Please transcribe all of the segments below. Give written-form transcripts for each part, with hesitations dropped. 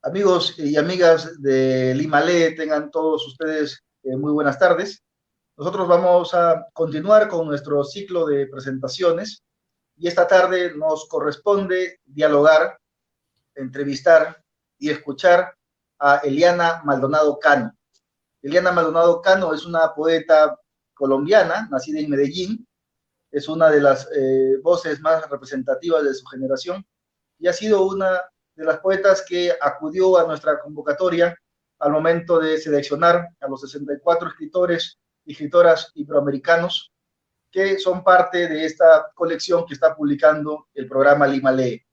Amigos y amigas de Lima Lee, tengan todos ustedes muy buenas tardes. Nosotros vamos a continuar con nuestro ciclo de presentaciones y esta tarde nos corresponde dialogar, entrevistar y escuchar a Eliana Maldonado Cano. Eliana Maldonado Cano es una poeta colombiana, nacida en Medellín, es una de las voces más representativas de su generación y ha sido una de las poetas que acudió a nuestra convocatoria al momento de seleccionar a los 64 escritores y escritoras iberoamericanos que son parte de esta colección que está publicando el programa Lima Lee.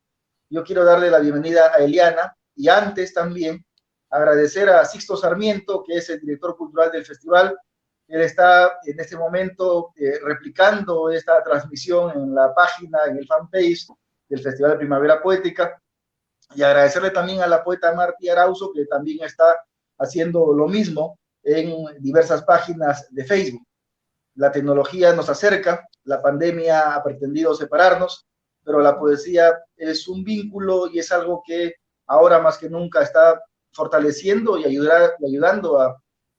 Yo quiero darle la bienvenida a Eliana y antes también agradecer a Sixto Sarmiento, que es el director cultural del festival. Él está en este momento replicando esta transmisión en la página, en el fanpage del Festival de Primavera Poética. Y agradecerle también a la poeta Martí Arauzo, que también está haciendo lo mismo en diversas páginas de Facebook. La tecnología nos acerca, la pandemia ha pretendido separarnos, pero la poesía es un vínculo y es algo que ahora más que nunca está fortaleciendo y ayudando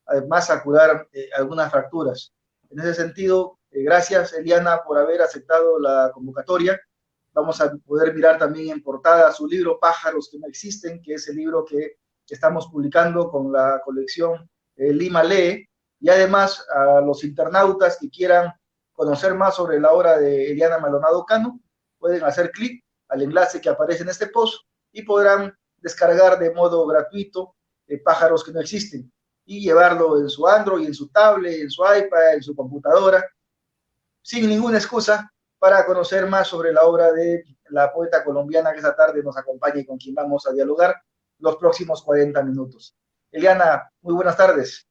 además a curar algunas fracturas. En ese sentido, gracias Eliana por haber aceptado la convocatoria. Vamos a poder mirar también en portada su libro Pájaros que no existen, que es el libro que estamos publicando con la colección Lima Lee, y además a los internautas que quieran conocer más sobre la obra de Eliana Maldonado Cano, pueden hacer clic al enlace que aparece en este post y podrán descargar de modo gratuito Pájaros que no existen y llevarlo en su Android, en su tablet, en su iPad, en su computadora, sin ninguna excusa, para conocer más sobre la obra de la poeta colombiana que esta tarde nos acompaña y con quien vamos a dialogar los próximos 40 minutos. Eliana, muy buenas tardes.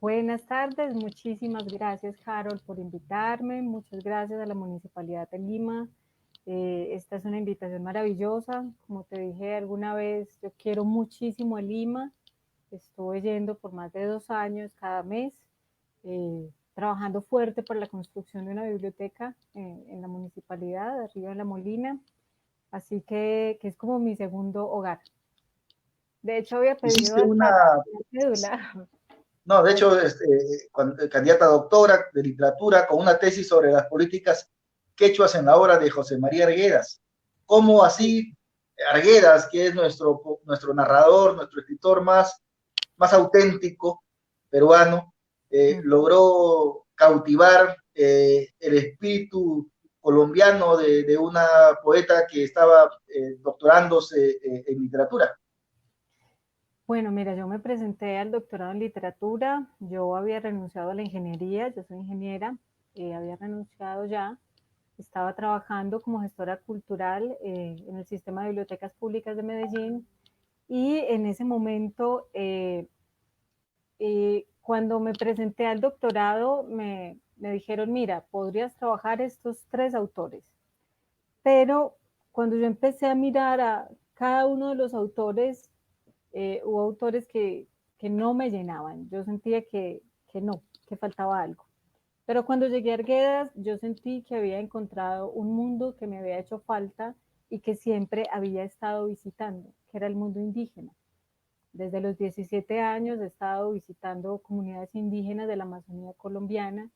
Buenas tardes, muchísimas gracias, Harold, por invitarme. Muchas gracias a la Municipalidad de Lima. Esta es una invitación maravillosa. Como te dije alguna vez, yo quiero muchísimo a Lima. Estuve yendo por más de 2 años cada mes, trabajando fuerte para la construcción de una biblioteca en la municipalidad, arriba de La Molina. Así que es como mi segundo hogar. De hecho, había pedido Hiciste hasta una, la cédula. no, de hecho, candidata a doctora de literatura con una tesis sobre las políticas quechuas en la obra de José María Arguedas. ¿Cómo así Arguedas, que es nuestro narrador, nuestro escritor más auténtico peruano, logró cautivar el espíritu colombiano de una poeta que estaba doctorándose en literatura? Bueno, mira, yo me presenté al doctorado en literatura, yo había renunciado a la ingeniería, yo soy ingeniera, había renunciado ya, estaba trabajando como gestora cultural en el sistema de bibliotecas públicas de Medellín y en ese momento, cuando me presenté al doctorado, me dijeron, mira, podrías trabajar estos 3 autores, pero cuando yo empecé a mirar a cada uno de los autores, hubo autores que no me llenaban. Yo sentía que no, que faltaba algo. Pero cuando llegué a Arguedas, yo sentí que había encontrado un mundo que me había hecho falta y que siempre había estado visitando, que era el mundo indígena. Desde los 17 años he estado visitando comunidades indígenas de la Amazonía colombiana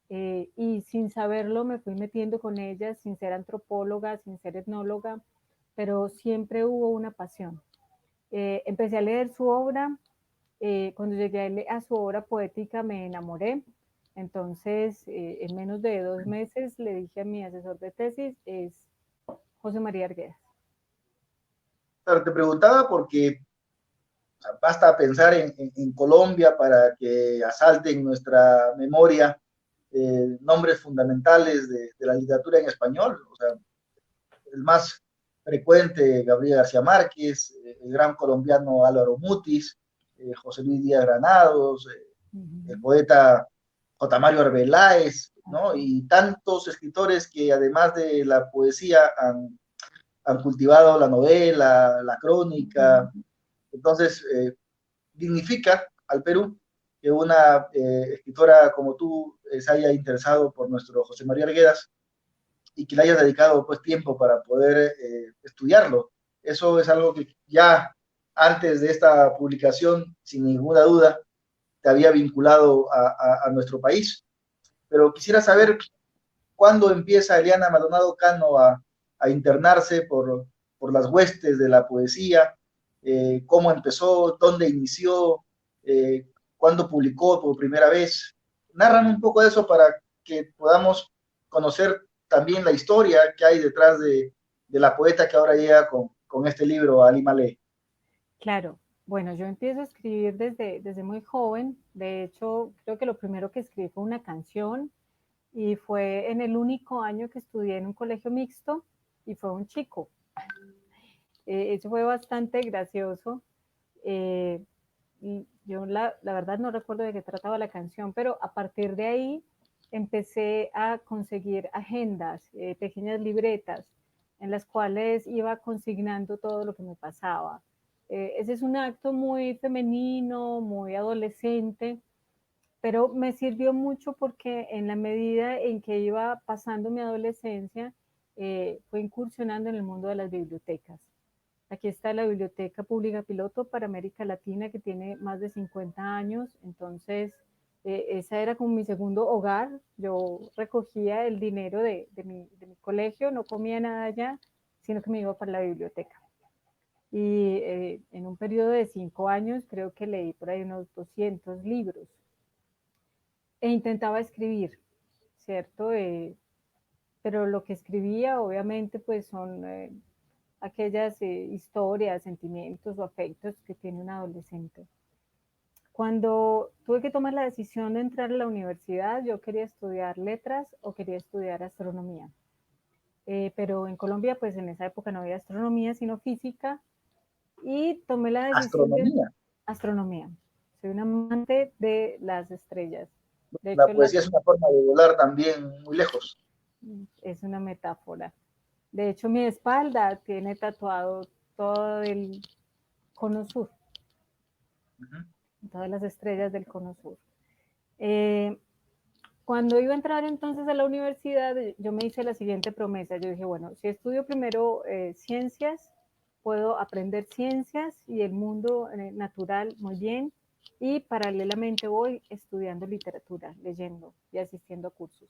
y sin saberlo me fui metiendo con ellas, sin ser antropóloga, sin ser etnóloga, pero siempre hubo una pasión. Empecé a leer su obra. Cuando llegué a su obra poética me enamoré. Entonces, en menos de 2 meses le dije a mi asesor de tesis, es José María Arguedas. Claro, te preguntaba porque basta pensar en Colombia para que asalten nuestra memoria nombres fundamentales de la literatura en español. O sea, el más frecuente, Gabriel García Márquez, el gran colombiano Álvaro Mutis, José Luis Díaz Granados, el poeta J. Mario Arbeláez, ¿no? Y tantos escritores que además de la poesía han cultivado la novela, la crónica. Entonces, dignifica al Perú que una escritora como tú se haya interesado por nuestro José María Arguedas y que le hayas dedicado pues tiempo para poder estudiarlo. Eso es algo que ya antes de esta publicación, sin ninguna duda, te había vinculado a nuestro país. Pero quisiera saber cuándo empieza Eliana Maldonado Cano a internarse por las huestes de la poesía, cómo empezó, dónde inició, cuándo publicó por primera vez. Narran un poco de eso para que podamos conocer también la historia que hay detrás de la poeta que ahora llega con este libro, Ali Malé. Claro, bueno, yo empiezo a escribir desde muy joven. De hecho, creo que lo primero que escribí fue una canción y fue en el único año que estudié en un colegio mixto y fue un chico. Eso fue bastante gracioso. Eh, y yo la verdad no recuerdo de qué trataba la canción, pero a partir de ahí empecé a conseguir agendas, pequeñas libretas en las cuales iba consignando todo lo que me pasaba. Ese es un acto muy femenino, muy adolescente, pero me sirvió mucho porque en la medida en que iba pasando mi adolescencia, fue incursionando en el mundo de las bibliotecas. Aquí está la Biblioteca Pública Piloto para América Latina, que tiene más de 50 años. Entonces, esa era como mi segundo hogar. Yo recogía el dinero de mi colegio, no comía nada allá, sino que me iba para la biblioteca. Y en un periodo de 5 años creo que leí por ahí unos 200 libros e intentaba escribir, ¿cierto? Pero lo que escribía obviamente pues son aquellas historias, sentimientos o afectos que tiene un adolescente. Cuando tuve que tomar la decisión de entrar a la universidad, yo quería estudiar letras o quería estudiar astronomía. Pero en Colombia, pues en esa época no había astronomía, sino física, y tomé la decisión de Astronomía. astronomía. Soy un amante de las estrellas. De La hecho, poesía es una forma de volar también muy lejos. es una metáfora. De hecho, mi espalda tiene tatuado todo el cono sur, Uh -huh. todas las estrellas del cono sur. Eh, Cuando iba a entrar entonces a la universidad, yo me hice la siguiente promesa. Yo dije, bueno, si estudio primero ciencias, puedo aprender ciencias y el mundo natural muy bien. Y paralelamente voy estudiando literatura, leyendo y asistiendo a cursos.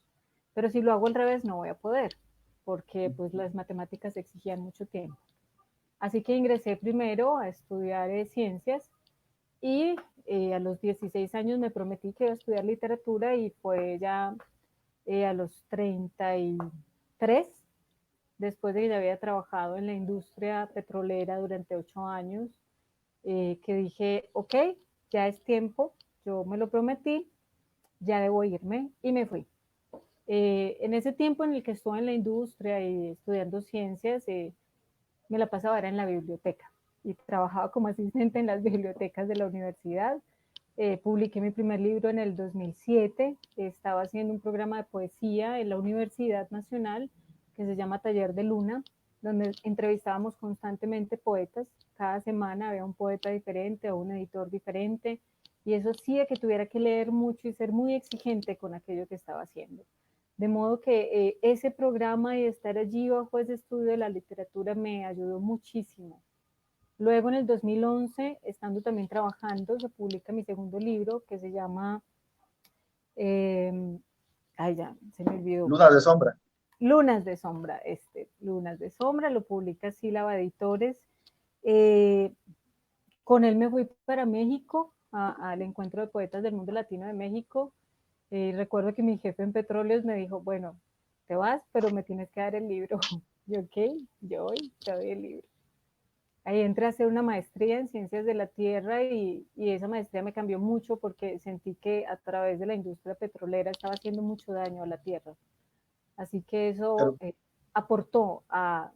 Pero si lo hago al revés, no voy a poder, porque pues las matemáticas exigían mucho tiempo. Así que ingresé primero a estudiar ciencias y a los 16 años me prometí que iba a estudiar literatura y fue ya a los 33, después de que ya había trabajado en la industria petrolera durante 8 años, que dije, ok, ya es tiempo, yo me lo prometí, ya debo irme y me fui. En ese tiempo en el que estuve en la industria y estudiando ciencias, me la pasaba era en la biblioteca y trabajaba como asistente en las bibliotecas de la universidad. Publiqué mi primer libro en el 2007, estaba haciendo un programa de poesía en la Universidad Nacional que se llama Taller de Luna, donde entrevistábamos constantemente poetas. Cada semana había un poeta diferente o un editor diferente, y eso hacía que tuviera que leer mucho y ser muy exigente con aquello que estaba haciendo. De modo que ese programa y estar allí bajo ese estudio de la literatura me ayudó muchísimo. Luego en el 2011, estando también trabajando, se publica mi segundo libro que se llama, ay ya, se me olvidó. Lunas de sombra. Lunas de Sombra, Lunas de Sombra, lo publica Sílaba Editores. Con él me fui para México, al encuentro de poetas del mundo latino de México. Recuerdo que mi jefe en Petróleos me dijo, bueno, te vas, pero me tienes que dar el libro. Yo, ok, yo voy, te doy el libro. Ahí entré a hacer una maestría en ciencias de la tierra y esa maestría me cambió mucho porque sentí que a través de la industria petrolera estaba haciendo mucho daño a la tierra. Así que eso aportó a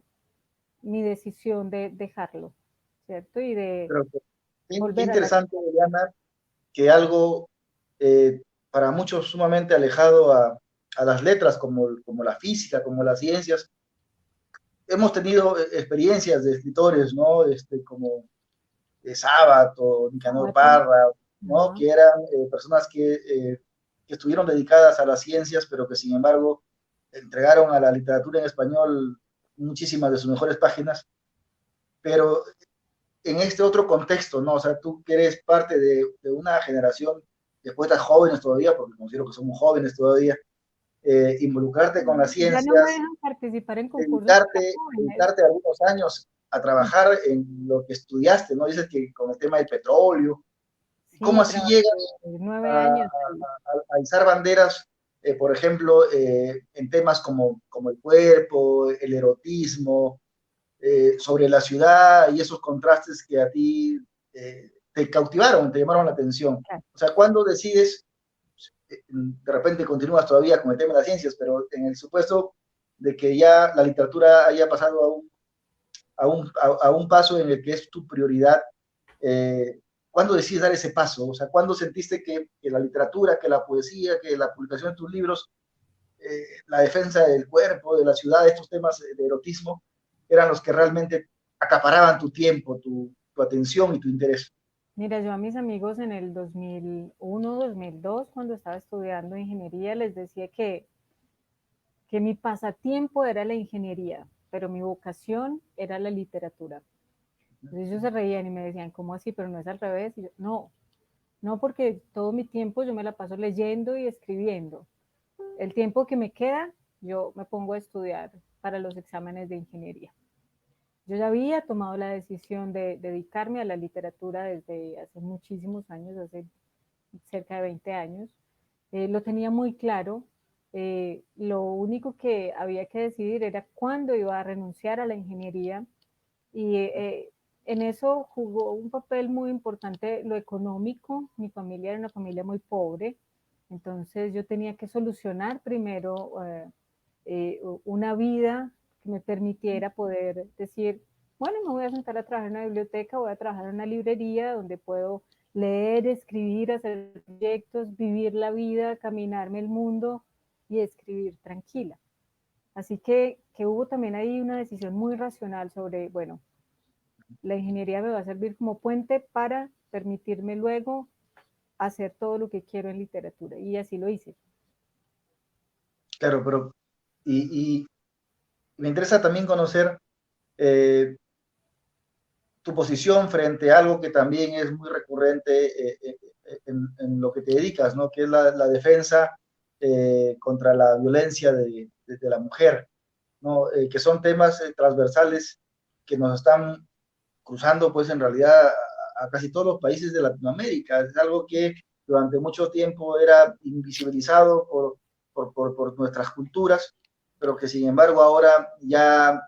mi decisión de dejarlo, ¿cierto? Y de Pero qué volver a la... interesante, Eliana, que algo para muchos sumamente alejado a las letras, como la física, como las ciencias. Hemos tenido experiencias de escritores, ¿no? Como Sabat o Nicanor Parra, ¿no? Que eran personas que estuvieron dedicadas a las ciencias, pero que sin embargo entregaron a la literatura en español muchísimas de sus mejores páginas. Pero en este otro contexto, ¿no? O sea, tú que eres parte de una generación de poetas jóvenes todavía, porque considero que somos jóvenes todavía, involucrarte con las Ya no me ciencias, dejan participar en concursos para dedicarte, jóvenes. dedicarte algunos años a trabajar en lo que estudiaste, ¿no? Dices que con el tema del petróleo, ¿cómo Sí, así trabajé llegas 9 años ahí. a izar banderas, por ejemplo, en temas como el cuerpo, el erotismo, sobre la ciudad y esos contrastes que a ti te cautivaron, te llamaron la atención? Claro. O sea, ¿cuándo decides, de repente continúas todavía con el tema de las ciencias, pero en el supuesto de que ya la literatura haya pasado a un paso en el que es tu prioridad, ¿cuándo decides dar ese paso? O sea, ¿cuándo sentiste que la literatura, que la poesía, que la publicación de tus libros, la defensa del cuerpo, de la ciudad, estos temas de erotismo, eran los que realmente acaparaban tu tiempo, tu atención y tu interés? Mira, yo a mis amigos en el 2001, 2002, cuando estaba estudiando ingeniería, les decía que mi pasatiempo era la ingeniería, pero mi vocación era la literatura. Entonces ellos se reían y me decían, ¿cómo así? Pero no es al revés. Y yo, no, no, porque todo mi tiempo yo me la paso leyendo y escribiendo. El tiempo que me queda, yo me pongo a estudiar para los exámenes de ingeniería. Yo ya había tomado la decisión de dedicarme a la literatura desde hace muchísimos años, hace cerca de 20 años. Lo tenía muy claro. Lo único que había que decidir era cuándo iba a renunciar a la ingeniería y en eso jugó un papel muy importante lo económico. Mi familia era una familia muy pobre, entonces yo tenía que solucionar primero una vida que me permitiera poder decir, bueno, me voy a sentar a trabajar en una biblioteca, voy a trabajar en una librería donde puedo leer, escribir, hacer proyectos, vivir la vida, caminarme el mundo y escribir tranquila. Así que hubo también ahí una decisión muy racional sobre, bueno, la ingeniería me va a servir como puente para permitirme luego hacer todo lo que quiero en literatura. Y así lo hice. Claro, pero y me interesa también conocer eh, tu posición frente a algo que también es muy recurrente en lo que te dedicas, ¿no? Que es la defensa contra la violencia de la mujer, ¿no? Que son temas transversales que nos están cruzando, pues en realidad, a casi todos los países de Latinoamérica. Es algo que durante mucho tiempo era invisibilizado por nuestras culturas, pero que sin embargo ahora ya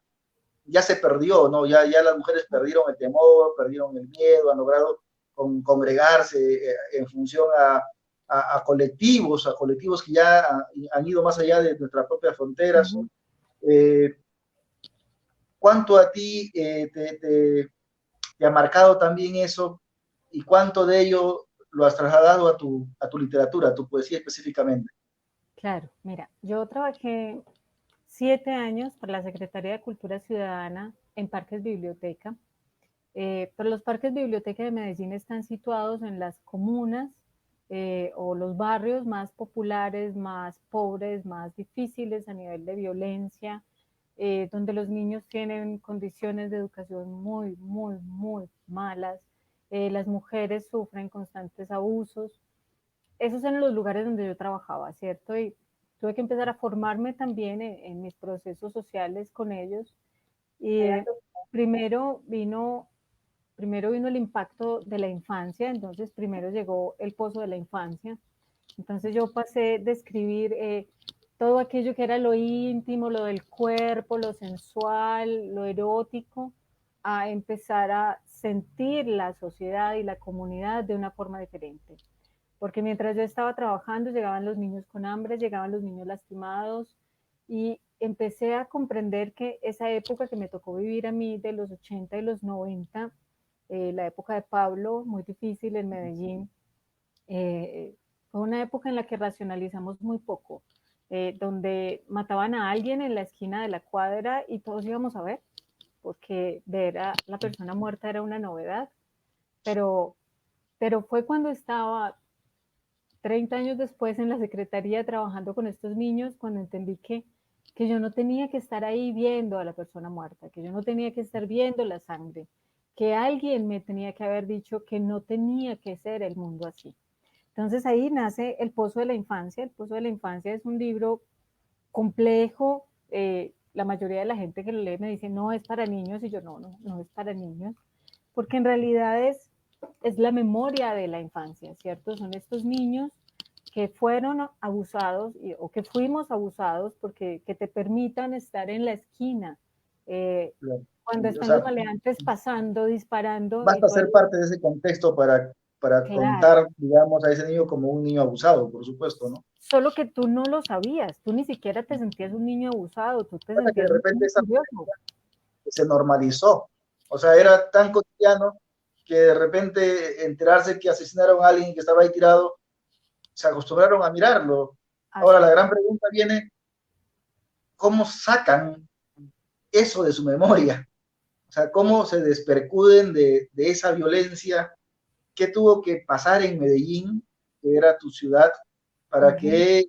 se perdió, ¿no? Ya las mujeres perdieron el temor, perdieron el miedo, han logrado congregarse en función a colectivos que ya han ido más allá de nuestras propias Uh fronteras. -huh. Eh, ¿Cuánto a ti te ha marcado también eso y cuánto de ello lo has trasladado a tu literatura, a tu poesía específicamente? Claro, mira, yo trabajé 7 años para la Secretaría de Cultura Ciudadana en Parques Biblioteca. Pero los parques biblioteca de Medellín están situados en las comunas o los barrios más populares, más pobres, más difíciles a nivel de violencia, donde los niños tienen condiciones de educación muy, muy, muy malas, las mujeres sufren constantes abusos. Esos eran los lugares donde yo trabajaba, ¿cierto? Y tuve que empezar a formarme también en mis procesos sociales con ellos. Y primero vino primero vino el impacto de la infancia, entonces primero llegó el pozo de la infancia. Entonces yo pasé de escribir todo aquello que era lo íntimo, lo del cuerpo, lo sensual, lo erótico, a empezar a sentir la sociedad y la comunidad de una forma diferente. Porque mientras yo estaba trabajando, llegaban los niños con hambre, llegaban los niños lastimados y empecé a comprender que esa época que me tocó vivir a mí de los 80 y los 90, la época de Pablo, muy difícil en Medellín, fue una época en la que racionalizamos muy poco, donde mataban a alguien en la esquina de la cuadra y todos íbamos a ver, porque ver a la persona muerta era una novedad, pero, pero fue cuando estaba 30 años después en la secretaría trabajando con estos niños cuando entendí que yo no tenía que estar ahí viendo a la persona muerta, que yo no tenía que estar viendo la sangre, que alguien me tenía que haber dicho que no tenía que ser el mundo así. Entonces ahí nace El Pozo de la Infancia. El Pozo de la Infancia es un libro complejo. La mayoría de la gente que lo lee me dice, no, es para niños, y yo, no es para niños, porque en realidad es la memoria de la infancia, ¿cierto? Son estos niños que fueron abusados o que fuimos abusados porque que te permitan estar en la esquina, Claro. cuando Sí, o están los sea, maleantes pasando, disparando, y basta todo. ser parte de ese contexto para Claro, contar, digamos, a ese niño como un niño abusado, por supuesto, ¿no? solo que tú no lo sabías, tú ni siquiera te sentías un niño abusado, tú te Pasa que de sentías un repente niño esa curioso. se normalizó, o sea, Es, era tan cotidiano que de repente enterarse que asesinaron a alguien que estaba ahí tirado, se acostumbraron a mirarlo. Ahora así la es. gran pregunta viene, ¿cómo sacan eso de su memoria? O sea, ¿cómo se despercuden de esa violencia? ¿Qué tuvo que pasar en Medellín, que era tu ciudad, para Ujú. que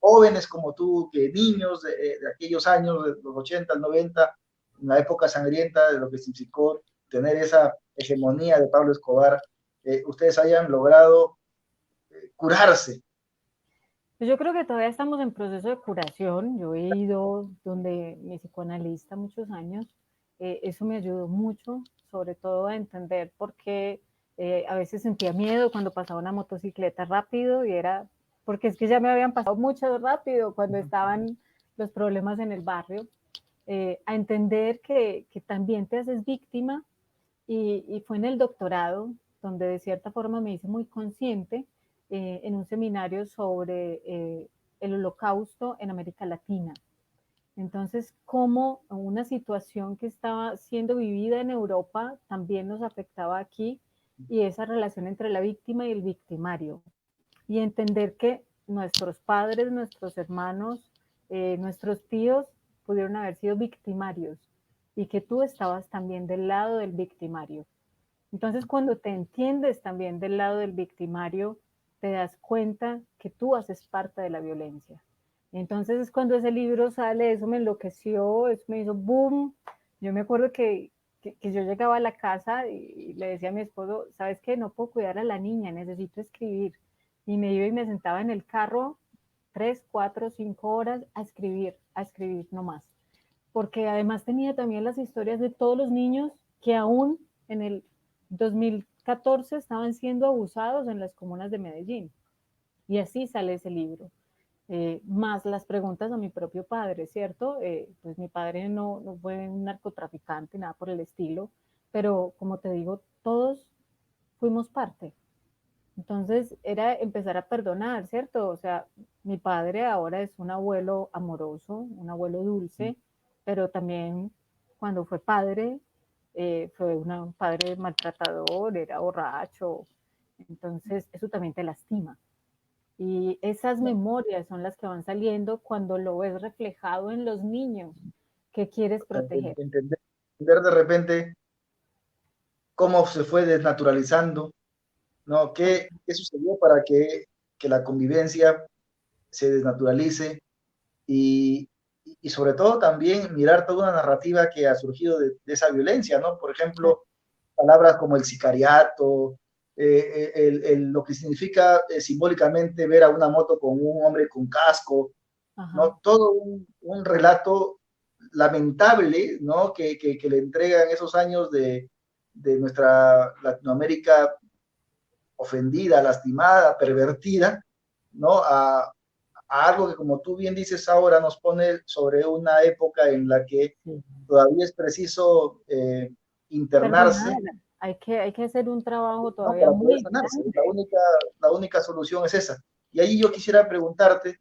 jóvenes como tú, que niños de aquellos años, de los 80, 90, en la época sangrienta de lo que significó tener esa hegemonía de Pablo Escobar, ustedes hayan logrado curarse? Pues yo creo que todavía estamos en proceso de curación. Yo he ido donde mi psicoanalista muchos años. Eso me ayudó mucho, sobre todo a entender por qué a veces sentía miedo cuando pasaba una motocicleta rápido, y era porque es que ya me habían pasado mucho rápido cuando estaban los problemas en el barrio. A entender que también te haces víctima, y fue en el doctorado donde de cierta forma me hice muy consciente, en un seminario sobre el holocausto en América Latina. Entonces, cómo una situación que estaba siendo vivida en Europa también nos afectaba aquí, y esa relación entre la víctima y el victimario. Y entender que nuestros padres, nuestros hermanos, nuestros tíos pudieron haber sido victimarios, y que tú estabas también del lado del victimario. Entonces, cuando te entiendes también del lado del victimario, te das cuenta que tú haces parte de la violencia. Entonces, es cuando ese libro sale, eso me enloqueció, eso me hizo boom. Yo me acuerdo que yo llegaba a la casa y le decía a mi esposo, ¿sabes qué? No puedo cuidar a la niña, necesito escribir. Y me iba y me sentaba en el carro 3, 4, 5 horas a escribir nomás. Porque además tenía también las historias de todos los niños que aún en el 2014 estaban siendo abusados en las comunas de Medellín. Y así sale ese libro. Más las preguntas a mi propio padre, ¿cierto? Pues mi padre no fue un narcotraficante, nada por el estilo, pero como te digo, todos fuimos parte. Entonces era empezar a perdonar, ¿cierto? O sea, mi padre ahora es un abuelo amoroso, un abuelo dulce, pero también cuando fue padre, fue un padre maltratador, era borracho. Entonces eso también te lastima. Y esas memorias son las que van saliendo cuando lo ves reflejado en los niños que quieres proteger. Entender, entender de repente cómo se fue desnaturalizando, ¿no? ¿Qué sucedió para que la convivencia se desnaturalice? Y, y sobre todo también mirar toda una narrativa que ha surgido de esa violencia, ¿no? Por ejemplo, palabras como el sicariato, lo que significa simbólicamente ver a una moto con un hombre con casco, Ajá. ¿no? Todo un relato lamentable, ¿no? Que le entregan esos años de nuestra Latinoamérica ofendida, lastimada, pervertida, ¿no? A algo que, como tú bien dices ahora, nos pone sobre una época en la que Sí. todavía es preciso Perdonar, internarse, hay que hacer un trabajo ¿no? todavía Para poder muy sanarse. grande. La única solución es esa. Y ahí yo quisiera preguntarte,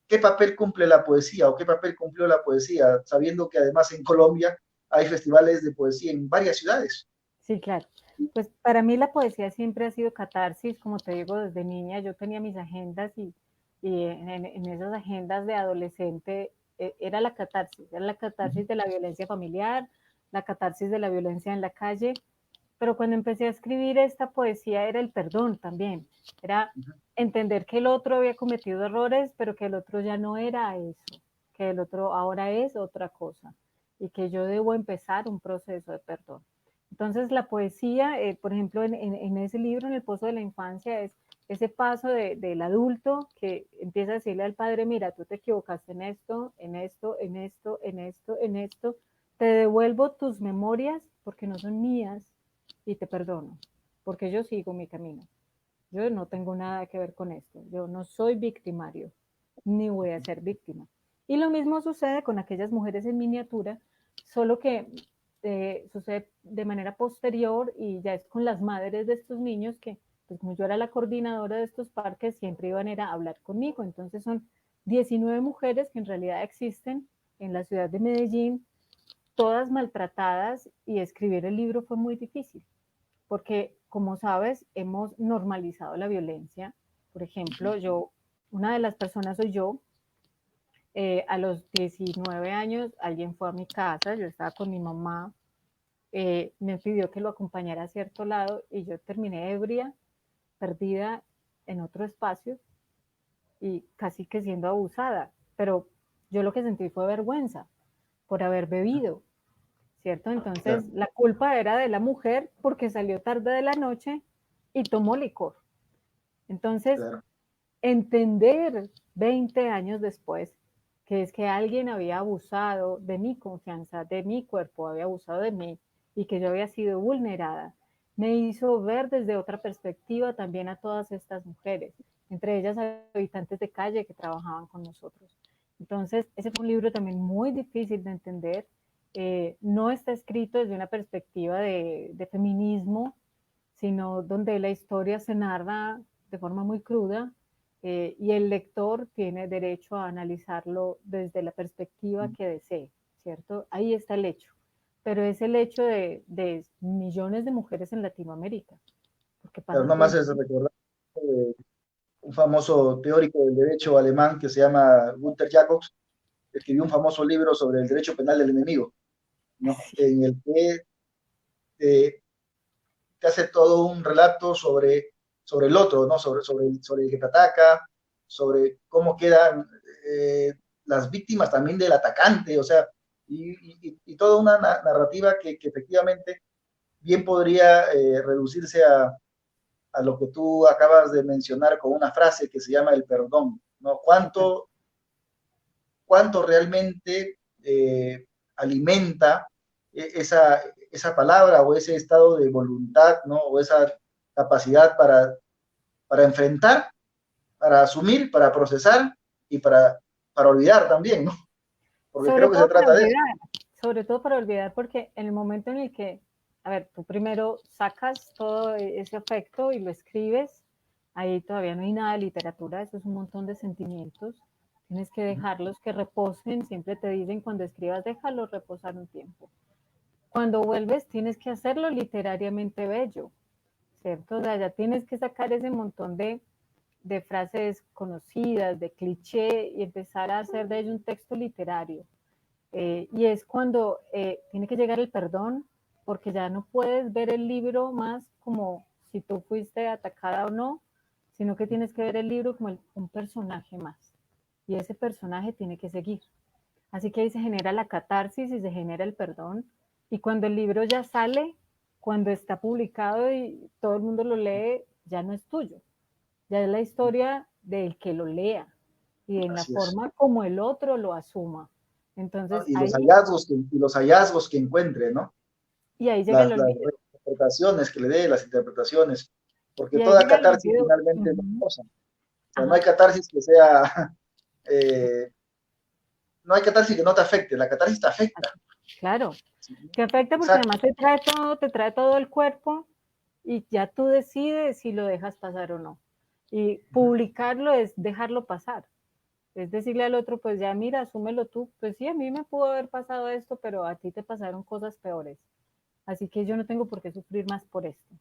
¿qué papel cumple la poesía o qué papel cumplió la poesía, sabiendo que además en Colombia hay festivales de poesía en varias ciudades? Sí, claro. Pues para mí la poesía siempre ha sido catarsis, como te digo, desde niña yo tenía mis agendas, y en esas agendas de adolescente era la catarsis de la violencia familiar, la catarsis de la violencia en la calle, pero cuando empecé a escribir esta poesía era el perdón también, era entender que el otro había cometido errores, pero que el otro ya no era eso, que el otro ahora es otra cosa, y que yo debo empezar un proceso de perdón. Entonces la poesía, por ejemplo, en ese libro, en El Pozo de la Infancia, es ese paso del adulto que empieza a decirle al padre, mira, tú te equivocaste en esto, en esto, en esto, en esto, en esto, te devuelvo tus memorias porque no son mías y te perdono, porque yo sigo mi camino. Yo no tengo nada que ver con esto, yo no soy victimario, ni voy a ser víctima. Y lo mismo sucede con aquellas mujeres en miniatura, solo que sucede de manera posterior y ya es con las madres de estos niños que, pues como yo era la coordinadora de estos parques, siempre iban a ir a hablar conmigo. Entonces son 19 mujeres que en realidad existen en la ciudad de Medellín, todas maltratadas, y escribir el libro fue muy difícil porque, como sabes, hemos normalizado la violencia. Por ejemplo, una de las personas soy yo. A los 19 años alguien fue a mi casa, yo estaba con mi mamá, me pidió que lo acompañara a cierto lado y yo terminé ebria, perdida en otro espacio y casi que siendo abusada. Pero yo lo que sentí fue vergüenza por haber bebido, ¿cierto? Entonces Claro, la culpa era de la mujer porque salió tarde de la noche y tomó licor. Entonces, claro. entender 20 años después que es que alguien había abusado de mi confianza, de mi cuerpo, había abusado de mí y que yo había sido vulnerada, me hizo ver desde otra perspectiva también a todas estas mujeres, entre ellas habitantes de calle que trabajaban con nosotros. Entonces, ese fue un libro también muy difícil de entender. No está escrito desde una perspectiva de feminismo, sino donde la historia se narra de forma muy cruda, y el lector tiene derecho a analizarlo desde la perspectiva que desee, ¿cierto? Ahí está el hecho, pero es el hecho de millones de mujeres en Latinoamérica, porque Pero pasa no todo más el es tiempo. recordar un famoso teórico del derecho alemán que se llama Gunther Jacobs, escribió un famoso libro sobre el derecho penal del enemigo, ¿no? En el que eh, te hace todo un relato sobre el otro, ¿no? Sobre el que te ataca, sobre cómo quedan las víctimas también del atacante, o sea, y toda una narrativa que efectivamente bien podría reducirse a lo que tú acabas de mencionar con una frase que se llama el perdón, ¿no? ¿Cuánto realmente alimenta esa palabra o ese estado de voluntad, ¿no? O esa capacidad para enfrentar, para asumir, para procesar y para olvidar también, ¿no? Porque Sobre creo que se todo para trata de eso. olvidar, sobre todo para olvidar, porque en el momento en el que, a ver, tú primero sacas todo ese afecto y lo escribes, ahí todavía no hay nada de literatura, eso es un montón de sentimientos, tienes que dejarlos que reposen, siempre te dicen cuando escribas, déjalos reposar un tiempo. Cuando vuelves tienes que hacerlo literariamente bello, ¿cierto? O sea, ya tienes que sacar ese montón de frases conocidas, de cliché, y empezar a hacer de ello un texto literario. Y es cuando tiene que llegar el perdón, porque ya no puedes ver el libro más como si tú fuiste atacada o no, sino que tienes que ver el libro como un personaje más. Y ese personaje tiene que seguir. Así que ahí se genera la catarsis y se genera el perdón. Y cuando el libro ya sale, cuando está publicado y todo el mundo lo lee, ya no es tuyo. Ya es la historia del que lo lea y en la Así es. forma como el otro lo asuma. ¿No? Entonces Y ahí los hallazgos que encuentre, ¿no? Y ahí llega el Las olvido. interpretaciones que le dé, las interpretaciones, porque Y ahí toda llega el catarsis olvido. finalmente es Uh-huh. cosa. O sea, no hay Ajá, catarsis que sea, eh, no hay catarsis que no te afecte, la catarsis te afecta. claro. Te afecta porque Exacto. además te trae todo el cuerpo y ya tú decides si lo dejas pasar o no. Y publicarlo es dejarlo pasar. Es decirle al otro, pues ya mira, asúmelo tú. Pues sí, a mí me pudo haber pasado esto, pero a ti te pasaron cosas peores. Así que yo no tengo por qué sufrir más por esto.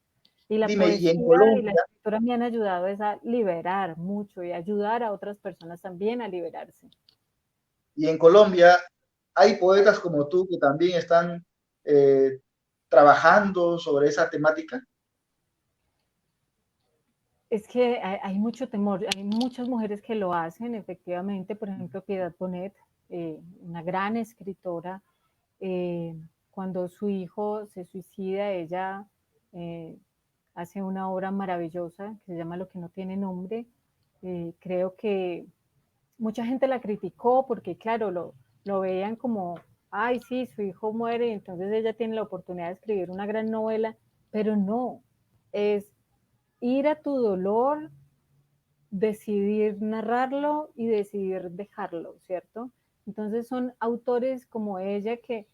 Y la Dime, y en poesía y la Colombia, escritura me han ayudado es a liberar mucho y ayudar a otras personas también a liberarse. y en Colombia hay poetas como tú que también están eh, trabajando sobre esa temática. Es que hay mucho temor, hay muchas mujeres que lo hacen, efectivamente, por ejemplo, Piedad Bonet, una gran escritora, eh, cuando su hijo se suicida, ella hace una obra maravillosa que se llama Lo que no tiene nombre. Creo que mucha gente la criticó porque, claro, lo veían como, ay, sí, su hijo muere y entonces ella tiene la oportunidad de escribir una gran novela, pero no, es ir a tu dolor, decidir narrarlo y decidir dejarlo, ¿cierto? Entonces son autores como ella que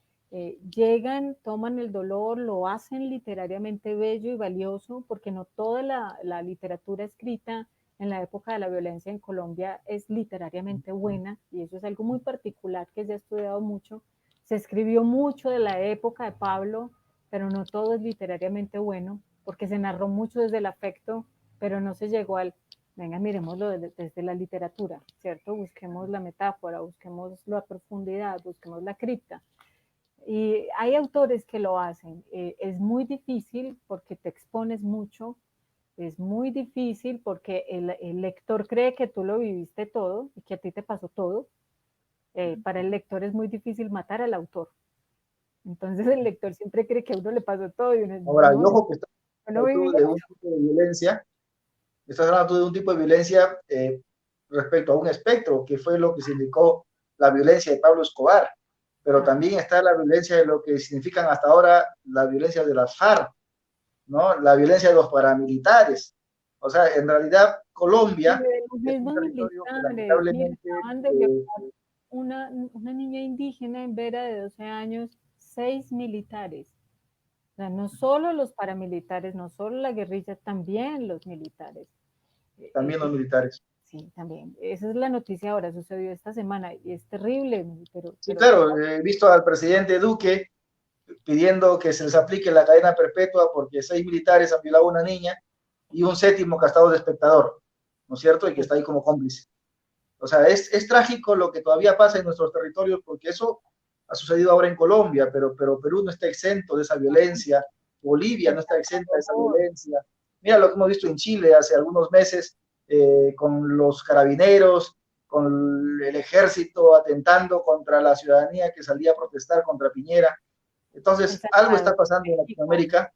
llegan, toman el dolor, lo hacen literariamente bello y valioso, porque no toda la literatura escrita en la época de la violencia en Colombia es literariamente buena, y eso es algo muy particular que se ha estudiado mucho. Se escribió mucho de la época de Pablo, pero no todo es literariamente bueno, porque se narró mucho desde el afecto, pero no se llegó al, venga, miremoslo desde la literatura, ¿cierto? Busquemos la metáfora, busquemos la profundidad, busquemos la cripta. Y hay autores que lo hacen. Es muy difícil porque te expones mucho, es muy difícil porque el lector cree que tú lo viviste todo y que a ti te pasó todo. Para el lector es muy difícil matar al autor. Entonces el lector siempre cree que a uno le pasó todo y uno, Ahora, y no, ojo que estás no viví hablando de un tipo de violencia, estás hablando de un tipo de violencia respecto a un espectro, que fue lo que significó la violencia de Pablo Escobar, pero eso. también está la violencia de lo que significan hasta ahora la violencia de las FARC, ¿no? La violencia de los paramilitares. O sea, en realidad Y Colombia de los es un mismos territorio que militares, mira, lamentablemente acaban de violar una niña indígena en Vera de 12 años, 6 militares. O sea, no solo los paramilitares, no solo la guerrilla, también los militares. también los militares. Sí, también. Esa es la noticia ahora, sucedió esta semana y es terrible, Sí, pero ¿qué claro, pasa? he visto al presidente Duque pidiendo que se les aplique la cadena perpetua porque 6 militares han violado a una niña y un séptimo que ha estado de espectador, ¿no es cierto? Y que Sí, está ahí como cómplice. O sea, es trágico lo que todavía pasa en nuestros territorios porque eso ha sucedido ahora en Colombia, pero Perú no está exento de esa violencia, Bolivia El no está exenta de esa Salvador, violencia. Mira lo que hemos visto en Chile hace algunos meses con los carabineros, con el ejército atentando contra la ciudadanía que salía a protestar contra Piñera. El Entonces, algo está Salvador, pasando en México. Latinoamérica.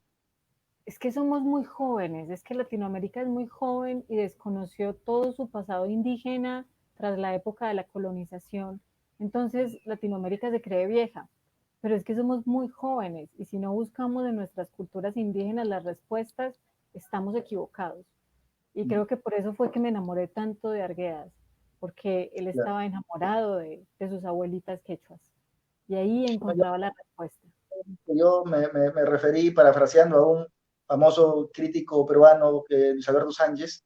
Es que somos muy jóvenes, es que Latinoamérica es muy joven y desconoció todo su pasado indígena tras la época de la colonización. Entonces Latinoamérica se cree vieja, pero es que somos muy jóvenes y si no buscamos en nuestras culturas indígenas las respuestas, estamos equivocados. Y creo que por eso fue que me enamoré tanto de Arguedas, porque él estaba enamorado de sus abuelitas quechuas y ahí encontraba la respuesta. Yo me referí, parafraseando a un famoso crítico peruano, Luis Alberto Sánchez,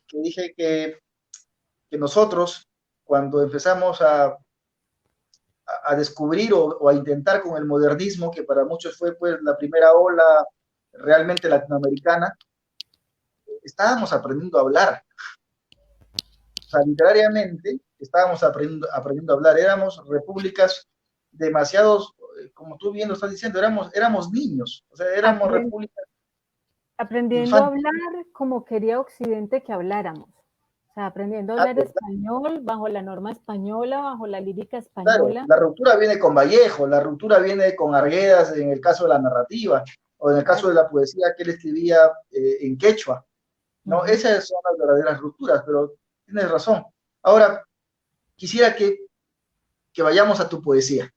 que dije que nosotros, cuando empezamos a descubrir o a intentar con el modernismo, que para muchos fue pues la primera ola realmente latinoamericana, estábamos aprendiendo a hablar. O sea, literariamente estábamos aprendiendo a hablar. Éramos repúblicas demasiados, como tú bien lo estás diciendo, éramos niños. O sea, éramos Aprend repúblicas aprendiendo a infantes. hablar como quería Occidente que habláramos. O sea, aprendiendo a hablar Claro, español bajo la norma española, bajo la lírica claro, española. la ruptura viene con Vallejo, la ruptura viene con Arguedas en el caso de la narrativa, o en el caso Claro. de la poesía que él escribía en quechua. No, Ujú. esas son las verdaderas rupturas, pero tienes razón. Ahora, quisiera que vayamos a tu poesía,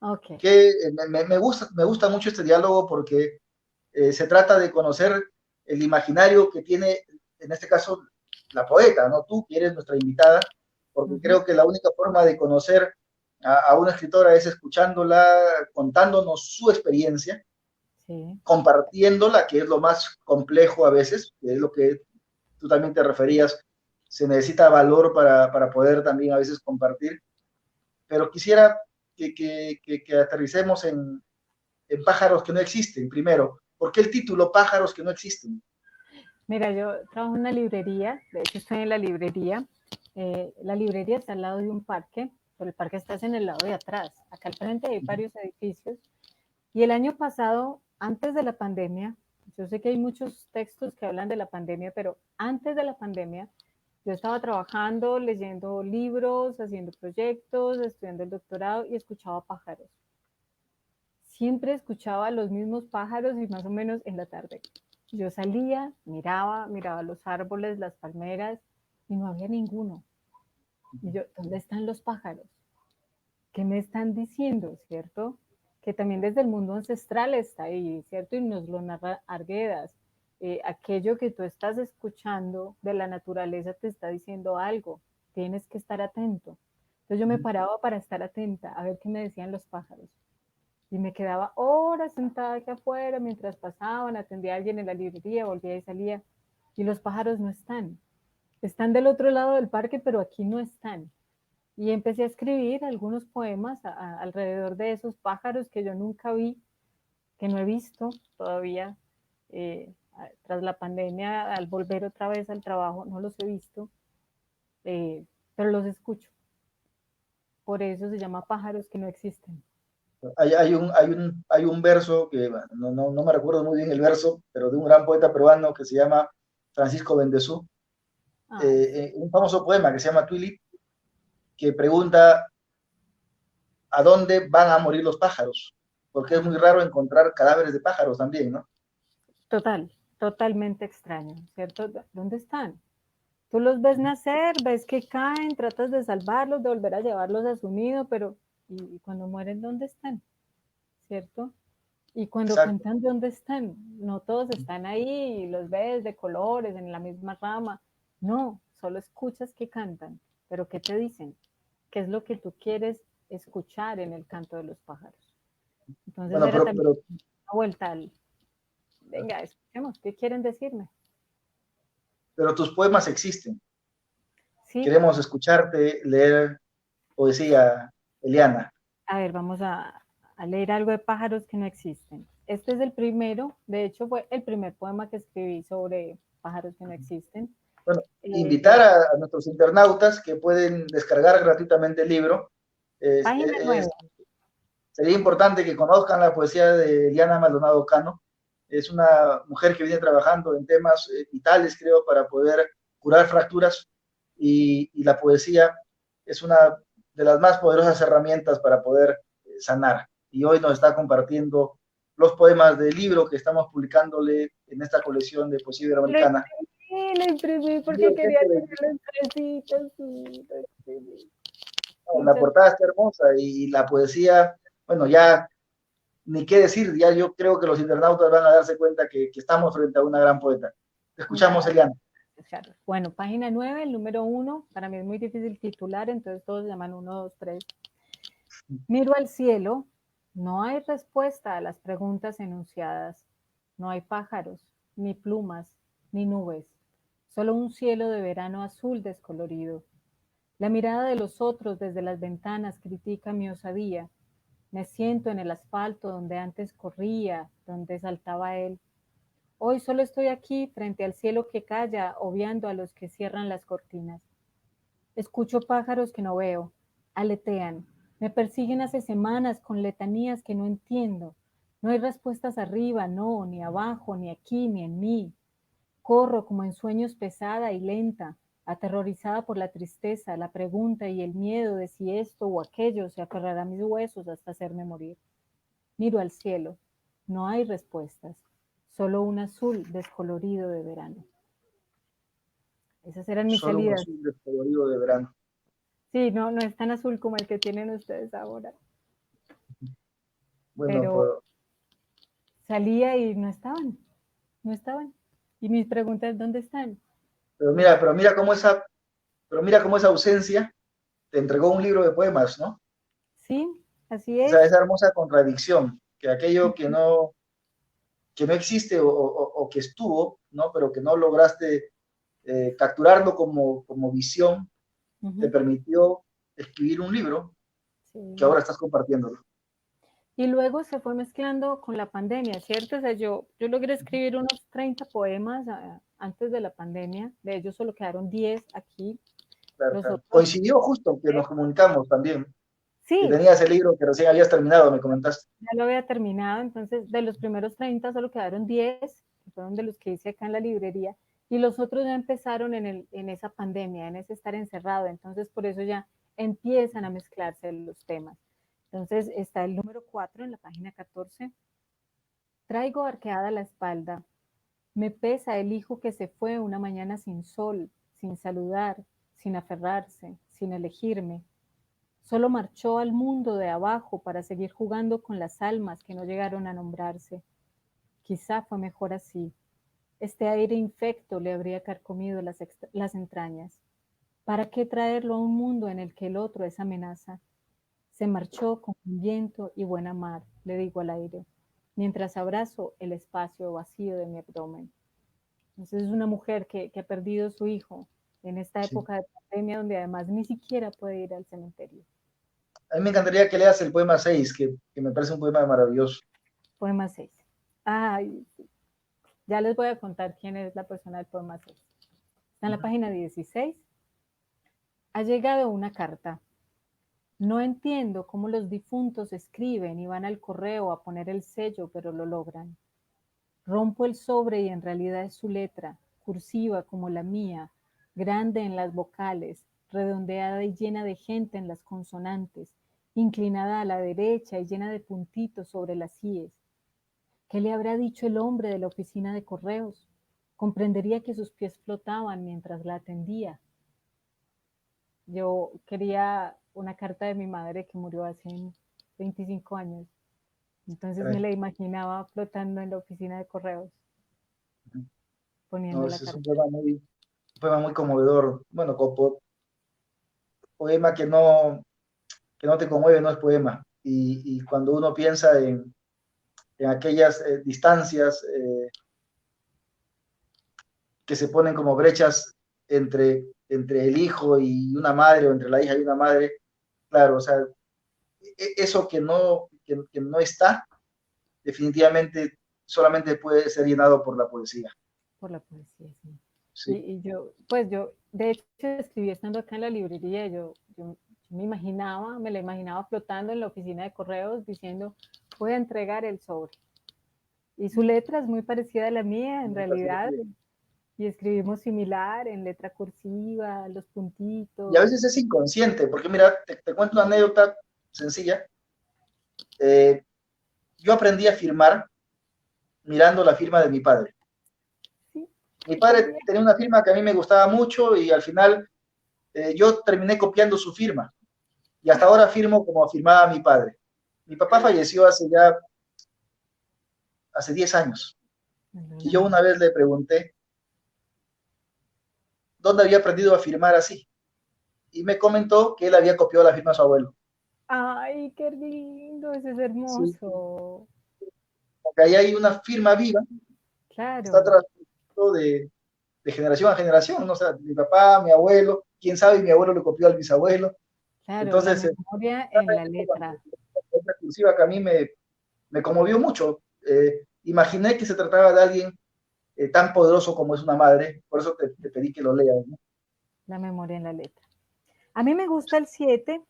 Ok. que me gusta mucho este diálogo porque se trata de conocer el imaginario que tiene, en este caso, la poeta, ¿no? Tú, que eres nuestra invitada, porque Ujú. creo que la única forma de conocer a una escritora es escuchándola, contándonos su experiencia, Sí. compartiéndola, que es lo más complejo a veces, que es lo que tú también te referías, se necesita valor para poder también a veces compartir, pero quisiera que aterricemos en pájaros que no existen, primero. ¿Por qué el título Pájaros que no existen? Mira, yo trabajo en una librería, de hecho estoy en la librería. La librería está al lado de un parque, pero el parque está en el lado de atrás. Acá al frente hay varios edificios. Y el año pasado, antes de la pandemia, yo sé que hay muchos textos que hablan de la pandemia, pero antes de la pandemia, yo estaba trabajando, leyendo libros, haciendo proyectos, estudiando el doctorado y escuchaba pájaros. siempre escuchaba los mismos pájaros y más o menos en la tarde. Yo salía, miraba los árboles, las palmeras y no había ninguno. Y yo, ¿dónde están los pájaros? ¿Qué me están diciendo, cierto? Que también desde el mundo ancestral está ahí, ¿cierto? Y nos lo narra Arguedas. Aquello que tú estás escuchando de la naturaleza te está diciendo algo, tienes que estar atento. Entonces yo me paraba para estar atenta a ver qué me decían los pájaros. Y me quedaba horas sentada aquí afuera mientras pasaban, atendía a alguien en la librería, volvía y salía. Y los pájaros no están. Están del otro lado del parque, pero aquí no están. Y empecé a escribir algunos poemas alrededor de esos pájaros que yo nunca vi, que no he visto todavía. Tras la pandemia, al volver otra vez al trabajo, no los he visto, pero los escucho. Por eso se llama pájaros que no existen. Hay un verso que no me recuerdo muy bien el verso, pero de un gran poeta peruano que se llama Francisco Bendezú, un famoso poema que se llama Tulip, que pregunta a dónde van a morir los pájaros, porque es muy raro encontrar cadáveres de pájaros también, ¿no? Totalmente extraño, ¿cierto? ¿Dónde están? Tú los ves nacer, ves que caen, tratas de salvarlos, de volver a llevarlos a su nido, pero ¿y cuando mueren dónde están? ¿Cierto? Y cuando Exacto. cantan, ¿dónde están? No todos están ahí, los ves de colores, en la misma rama. No, solo escuchas que cantan, pero ¿qué te dicen? ¿Qué es lo que tú quieres escuchar en el canto de los pájaros? Entonces Bueno, era también una vuelta al, venga, escuchemos, ¿qué quieren decirme? pero tus poemas existen. Sí, Queremos escucharte leer poesía, Eliana. a ver, vamos a leer algo de pájaros que no existen. Este es el primero, de hecho fue el primer poema que escribí sobre pájaros que no existen. Bueno, invitar a nuestros internautas que pueden descargar gratuitamente el libro. Página 9. Sería importante que conozcan la poesía de Eliana Maldonado Cano. Es una mujer que viene trabajando en temas vitales, creo, para poder curar fracturas y la poesía es una de las más poderosas herramientas para poder sanar. Y hoy nos está compartiendo los poemas del libro que estamos publicándole en esta colección de poesía iberoamericana. Lo imprimí porque quería tener los sí, lo imprimí. La Muchas portada está hermosa y la poesía, bueno, ya ni qué decir, ya yo creo que los internautas van a darse cuenta que estamos frente a una gran poeta. Te escuchamos, gracias, Eliana. Carlos. Bueno, página 9, el número 1, para mí es muy difícil titular, entonces todos llaman 1, 2, 3. Miro al cielo, no hay respuesta a las preguntas enunciadas, no hay pájaros, ni plumas, ni nubes, solo un cielo de verano azul descolorido. La mirada de los otros desde las ventanas critica mi osadía. Me siento en el asfalto donde antes corría, donde saltaba él. Hoy solo estoy aquí frente al cielo que calla, obviando a los que cierran las cortinas. Escucho pájaros que no veo, aletean, me persiguen hace semanas con letanías que no entiendo. No hay respuestas arriba, no, ni abajo, ni aquí, ni en mí. Corro como en sueños pesada y lenta, aterrorizada por la tristeza, la pregunta y el miedo de si esto o aquello se aferrará a mis huesos hasta hacerme morir. Miro al cielo, no hay respuestas, solo un azul descolorido de verano. Esas eran mis Solo un salidas. azul descolorido de verano. Sí, no, no es tan azul como el que tienen ustedes ahora, Bueno, pero salía y no estaban, no estaban. Y mis preguntas, ¿dónde están? pero mira cómo esa ausencia te entregó un libro de poemas, ¿no? Sí, así O es. sea, esa hermosa contradicción, que aquello que no existe o que estuvo, ¿no? Pero que no lograste capturarlo como visión, te permitió escribir un libro que Sí. ahora estás compartiéndolo. Y luego se fue mezclando con la pandemia, ¿cierto? O sea, yo logré escribir unos 30 poemas antes de la pandemia, de ellos solo quedaron 10 aquí, Claro, los claro. otros, Coincidió justo que nos comunicamos también, que sí, tenías el libro que recién habías terminado, me comentaste. ya lo había terminado, entonces de los primeros 30 solo quedaron 10, que fueron de los que hice acá en la librería, y los otros ya empezaron en esa pandemia, en ese estar encerrado, entonces por eso ya empiezan a mezclarse los temas. Entonces está el número 4 en la página 14. Traigo arqueada la espalda. Me pesa el hijo que se fue una mañana sin sol, sin saludar, sin aferrarse, sin elegirme. Solo marchó al mundo de abajo para seguir jugando con las almas que no llegaron a nombrarse. Quizá fue mejor así. Este aire infecto le habría carcomido las entrañas. ¿Para qué traerlo a un mundo en el que el otro es amenaza? Se marchó con viento y buena mar, le digo al aire, mientras abrazo el espacio vacío de mi abdomen. Entonces es una mujer que ha perdido a su hijo en esta Sí. época de pandemia donde además ni siquiera puede ir al cementerio. A mí me encantaría que leas el poema 6, que me parece un poema maravilloso. Poema 6. Ay, ya les voy a contar quién es la persona del poema 6. Está en la página 16. Ha llegado una carta. No entiendo cómo los difuntos escriben y van al correo a poner el sello, pero lo logran. Rompo el sobre y en realidad es su letra, cursiva como la mía, grande en las vocales, redondeada y llena de gente en las consonantes, inclinada a la derecha y llena de puntitos sobre las íes. ¿Qué le habrá dicho el hombre de la oficina de correos? Comprendería que sus pies flotaban mientras la atendía. Yo quería una carta de mi madre que murió hace 25 años. Entonces me la imaginaba flotando en la oficina de correos, poniendo No, la es carta. un poema muy conmovedor. Bueno, como poema que no te conmueve no es poema. Y cuando uno piensa en aquellas distancias que se ponen como brechas entre el hijo y una madre o entre la hija y una madre, claro, o sea, eso que no está, definitivamente solamente puede ser llenado por la poesía. Por la poesía, sí. Sí. Yo, de hecho, escribí estando acá en la librería, yo me la imaginaba flotando en la oficina de correos diciendo, voy a entregar el sobre. Y su letra es muy parecida a la mía, en realidad, y escribimos similar, en letra cursiva, los Y a puntitos. veces es inconsciente, porque mira, te cuento una anécdota sencilla. Eh, yo aprendí a firmar mirando la firma de mi padre. Sí, Mi yo padre también. tenía una firma que a mí me gustaba mucho y al final yo terminé copiando su firma. Y hasta ahora firmo como firmaba mi padre. Mi papá falleció hace 10 años. Y yo una vez le pregunté dónde había aprendido a firmar así. Y me comentó que él había copiado la firma de su abuelo. Ay, qué lindo, eso es Sí, hermoso. porque ahí hay una firma viva, está Claro, transmitiendo de generación a generación, ¿no? O sea, mi papá, mi abuelo, quién sabe, mi abuelo le copió al bisabuelo. claro, la Entonces, memoria en la letra. esta cursiva que a mí me conmovió mucho. Imaginé que se trataba de alguien tan poderoso como es una madre, por eso te pedí que lo leas, ¿no? La memoria en la letra. A mí me gusta el 7,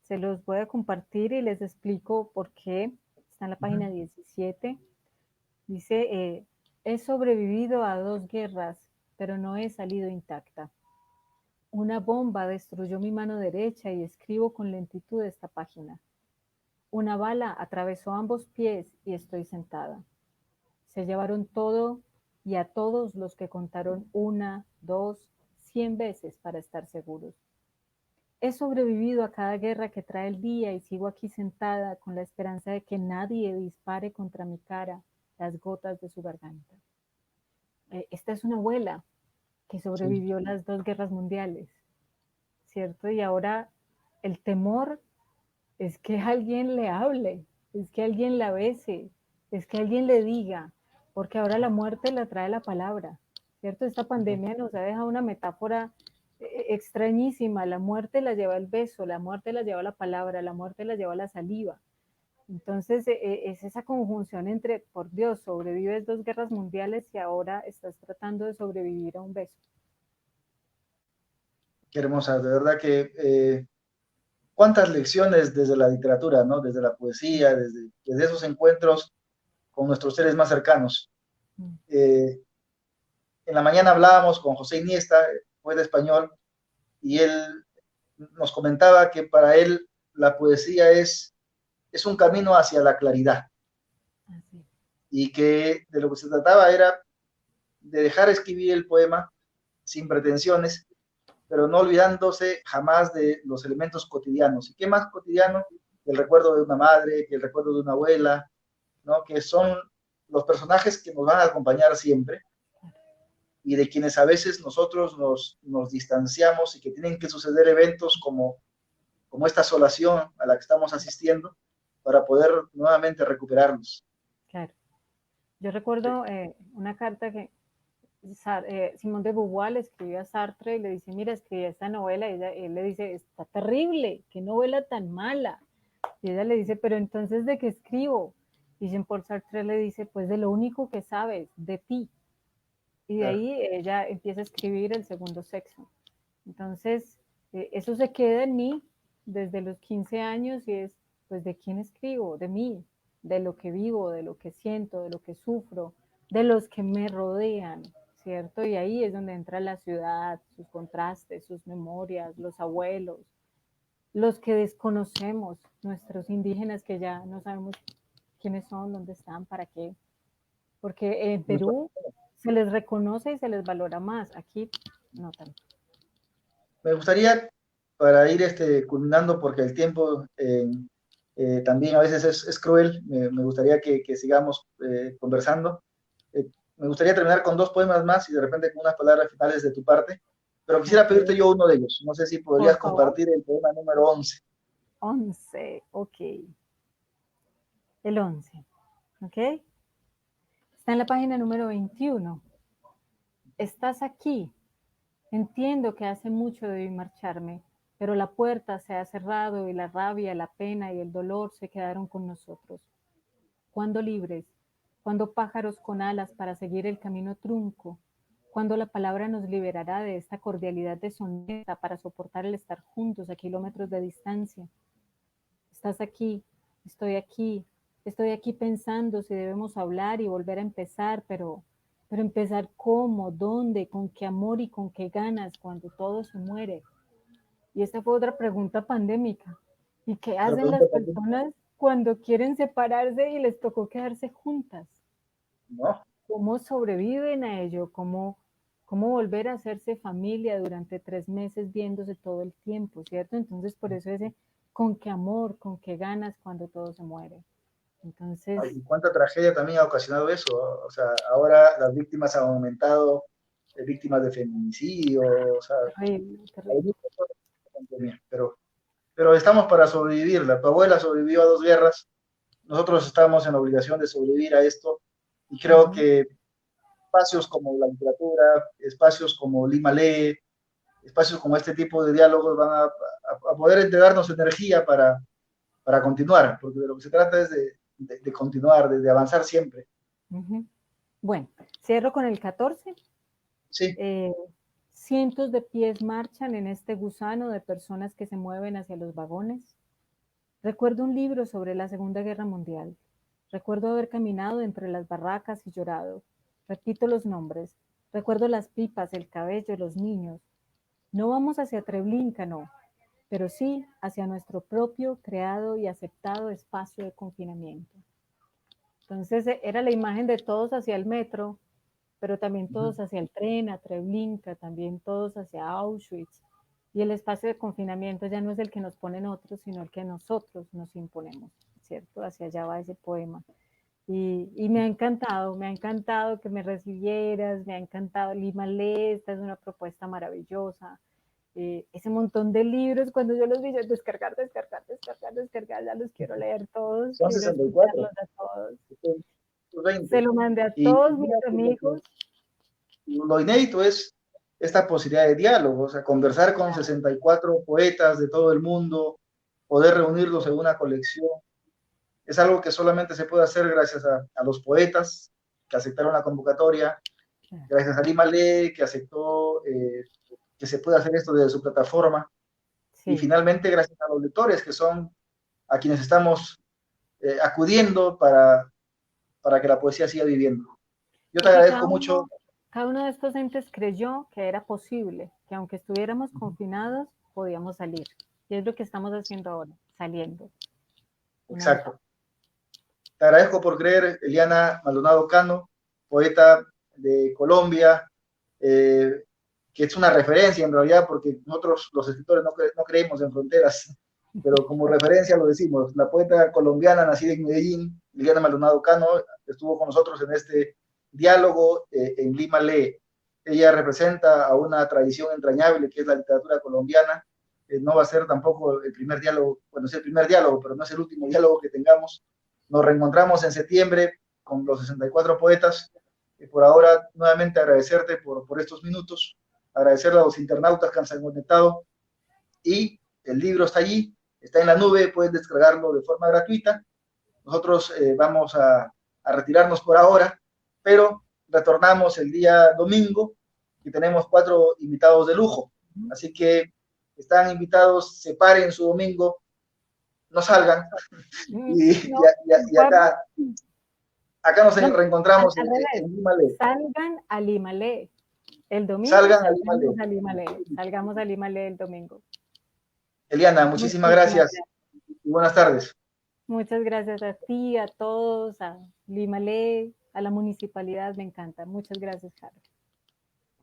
se los voy a compartir y les explico por qué. Está en la página 17. Dice, he sobrevivido a 2 guerras, pero no he salido intacta. Una bomba destruyó mi mano derecha y escribo con lentitud esta página. Una bala atravesó ambos pies y estoy sentada. Se llevaron todo y a todos los que contaron 1, 2, 100 veces para estar seguros. He sobrevivido a cada guerra que trae el día y sigo aquí sentada con la esperanza de que nadie dispare contra mi cara las gotas de su garganta. Esta es una abuela que Sí. sobrevivió las 2 guerras mundiales, ¿cierto? Y ahora el temor es que alguien le hable, es que alguien la bese, es que alguien le diga, porque ahora la muerte la trae la palabra, ¿cierto? Esta pandemia nos ha dejado una metáfora extrañísima, la muerte la lleva el beso, la muerte la lleva la palabra, la muerte la lleva la saliva. Entonces es esa conjunción entre, por Dios, sobrevives 2 guerras mundiales y ahora estás tratando de sobrevivir a un beso. Qué hermosa, de verdad que cuántas lecciones desde la literatura, ¿no? Desde la poesía, desde esos encuentros con nuestros seres más cercanos. Eh, en la mañana hablábamos con José Iniesta, poeta español, y él nos comentaba que para él la poesía es es un camino hacia la claridad. Así. Y que de lo que se trataba era de dejar escribir el poema sin pretensiones, pero no olvidándose jamás de los elementos cotidianos. ¿Y qué más cotidiano que el recuerdo de una madre, que el recuerdo de una abuela, ¿no? Que son los personajes que nos van a acompañar siempre y de quienes a veces nosotros nos distanciamos y que tienen que suceder eventos como esta asolación a la que estamos asistiendo para poder nuevamente recuperarnos. Claro. Yo recuerdo una carta que Simón de Beauvoir le escribió a Sartre y le dice, mira, escribí esta novela, y él le dice, está terrible, qué novela tan mala. Y ella le dice, pero entonces, ¿de qué escribo? Y Jean-Paul Sartre le dice, pues de lo único que sabes, de ti. Y de ahí ella empieza a escribir El segundo sexo. Entonces, eso se queda en mí desde los 15 años y es, pues, ¿de quién escribo? De mí, de lo que vivo, de lo que siento, de lo que sufro, de los que me rodean, ¿cierto? Y ahí es donde entra la ciudad, sus contrastes, sus memorias, los abuelos, los que desconocemos, nuestros indígenas que ya no sabemos quiénes son, dónde están, para qué. Porque en Perú se les reconoce y se les valora más, aquí no tanto. Me gustaría, para ir culminando, porque el tiempo también a veces es cruel, me gustaría que sigamos conversando. Me gustaría terminar con dos poemas más y de repente con unas palabras finales de tu parte, pero quisiera pedirte yo uno de ellos. No sé si podrías compartir el poema número 11. 11, ok. El 11, ok. Está en la página número 21. Estás aquí. Entiendo que hace mucho debí marcharme, pero la puerta se ha cerrado y la rabia, la pena y el dolor se quedaron con nosotros. ¿Cuándo libres? ¿Cuándo pájaros con alas para seguir el camino trunco? ¿Cuándo la palabra nos liberará de esta cordialidad deshonesta para soportar el estar juntos a kilómetros de distancia? Estás aquí, estoy aquí pensando si debemos hablar y volver a empezar, pero empezar cómo, dónde, con qué amor y con qué ganas cuando todo se muere. Y esta fue otra pregunta pandémica. ¿Y qué hacen las personas cuando quieren separarse y les tocó quedarse juntas? ¿No? ¿Cómo sobreviven a ello? ¿Cómo volver a hacerse familia durante 3 meses viéndose todo el tiempo, ¿cierto? Entonces, por eso ese con qué amor, con qué ganas cuando todo se muere. Entonces... Ay, cuánta tragedia también ha ocasionado eso. O sea, ahora las víctimas han aumentado, víctimas de feminicidio, o sea, terrible, terrible. Pero estamos para sobrevivirla. Tu abuela sobrevivió a 2 guerras, nosotros estamos en la obligación de sobrevivir a esto, y creo que espacios como la literatura, espacios como Lima Lee, espacios como este tipo de diálogos van a poder entregarnos energía para continuar, porque de lo que se trata es de continuar, de avanzar siempre. Bueno, cierro con el 14. Sí. Cientos de pies marchan en este gusano de personas que se mueven hacia los vagones. Recuerdo un libro sobre la Segunda Guerra Mundial. Recuerdo haber caminado entre las barracas y llorado. Repito los nombres. Recuerdo las pipas, el cabello, los niños. No vamos hacia Treblinka, no, pero sí hacia nuestro propio creado y aceptado espacio de confinamiento. Entonces era la imagen de todos hacia el metro, pero también todos hacia el tren, a Treblinka, también todos hacia Auschwitz. Y el espacio de confinamiento ya no es el que nos ponen otros, sino el que nosotros nos imponemos, ¿cierto? Hacia allá va ese poema. Y me ha encantado que me recibieras, me ha encantado Lima Lee, esta es una propuesta maravillosa. Ese montón de libros, cuando yo los vi, yo descargar, ya los quiero leer todos, Son quiero 64. escucharlos a todos. 20. Se lo mandé a todos mis amigos. Lo inédito es esta posibilidad de diálogo, o sea, conversar con 64 poetas de todo el mundo, poder reunirlos en una colección, es algo que solamente se puede hacer gracias a los poetas que aceptaron la convocatoria, gracias a Lima Lee, que aceptó que se pueda hacer esto desde su plataforma, y finalmente gracias a los lectores, que son a quienes estamos acudiendo para que la poesía siga viviendo. Yo te agradezco mucho. Cada uno de estos entes creyó que era posible, que aunque estuviéramos confinados, podíamos salir. Y es lo que estamos haciendo ahora, saliendo. Exacto. Te agradezco por creer, Eliana Maldonado Cano, poeta de Colombia, que es una referencia en realidad, porque nosotros los escritores no creemos en fronteras, pero como referencia lo decimos. La poeta colombiana nacida en Medellín, Eliana Maldonado Cano, estuvo con nosotros en este diálogo en Lima Lee. Ella representa a una tradición entrañable que es la literatura colombiana. No va a ser tampoco el primer diálogo, bueno, es el primer diálogo, pero no es el último diálogo que tengamos. Nos reencontramos en septiembre con los 64 poetas. Por ahora, nuevamente agradecerte por estos minutos, agradecerle a los internautas que han conectado, y el libro está allí, está en la nube, pueden descargarlo de forma gratuita. Nosotros vamos a retirarnos por ahora, pero retornamos el día domingo y tenemos 4 invitados de lujo, así que están invitados, separen su domingo, no salgan, y acá nos reencontramos en Lima Lee. Salgan a Lima Lee el domingo. Salgan a Lima Lee. Salgamos a Lima Lee el domingo. Eliana, muchísimas gracias y buenas tardes. Muchas gracias a ti, a todos, a Lima Lee, a la municipalidad, me encanta. Muchas gracias, Carlos.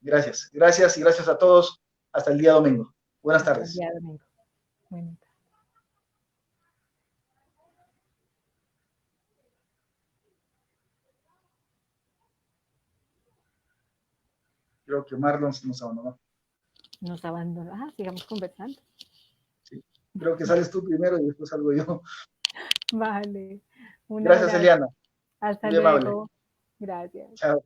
Gracias y gracias a todos. Hasta el día domingo. Buenas tardes. Hasta el día domingo. Buenas tardes. Creo que Marlon nos abandonó. Nos abandonó. Sigamos conversando. Sí. Creo que sales tú primero y después salgo yo. Vale. Gracias, Eliana. Hasta luego. Gracias. Chao.